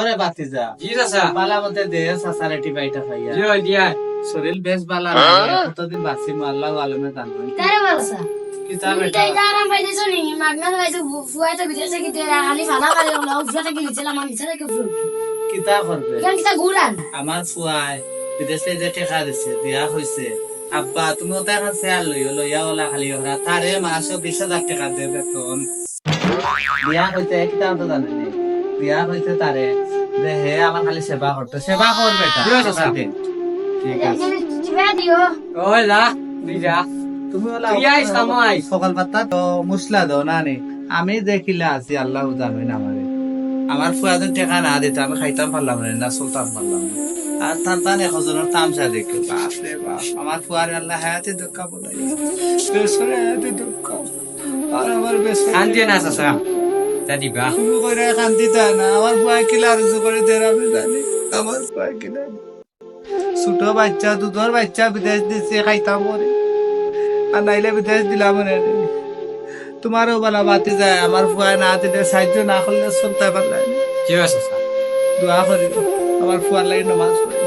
ওরে বাতিজা জি চাচা বালা মতে দে সাসারেটি বাইটা খাইয়া জি হয় দিয়া শরীর বেশ বালা লাগে কতদিন বাঁচি আল্লাহ আলমে জানবেন তারে বলছা কিতাব তুমি এটা তাই আরাম পাইতেছো নি মাগনা পাইছো ফুয়াইতে বিদেশে কি তেরা খালি ভালো খালি হলো উফলাতে কি দিছিলাম আমি ছাড়া কি ফুল কিতাব করবে কেন কিটা গুড়ান আমার ফুয়াই বিদেশে যে টেকা দিছে দিয়া হয়েছে আব্বা তুমি ওটা এখন শেয়ার লইয়া ওলা খালি ওরা তারে মাসে 20,000 টাকা দে বেতন বিয়া হইতে কিতাব তো জানে নি বিয়া হইতে তারে যে হে আমার খালি সেবা করতে সেবা করবে জি, চাচা। ঠিক আছে জিবে দিও ওই যা তুই যা তুমি ওলা তুই আইস, আমি আইস। সকাল পাতা তো মুসলা দাও না নি আমি দেখিলা আছি আল্লাহ জানবে না আমারে আমার ফুয়াদের টেকা না দিতে আমি খাইতাম পারলাম না চলতাম পারলাম না আর তান একজনের তামসা দেখে বাপ রে বাপ আমার ফুয়ার আল্লাহ হায়াতে দুঃখ বলাই বেসরে হায়াতে দুঃখ আর আমার বেসরে কান্দিয়ে না চাচা যা দিবা শুরু করে কান্দিতা না আমার ফুয়া কিলা রুজু করে দেয় আমি জানি আমার ফুয়া কিলা ছোট বাচ্চা দুধর বাচ্চা বিদেশ দিচ্ছে খাইতাম পরে আর নাইলে বিদেশ দিলাম না তোমারও বেলা বাতি যায় আমার ফুয়া না দিলে সাহায্য না করলে চলতে পারলাই জি হয় চাচা দোয়া করি আমার ফুয়ার লাগে নামাজ পড়ি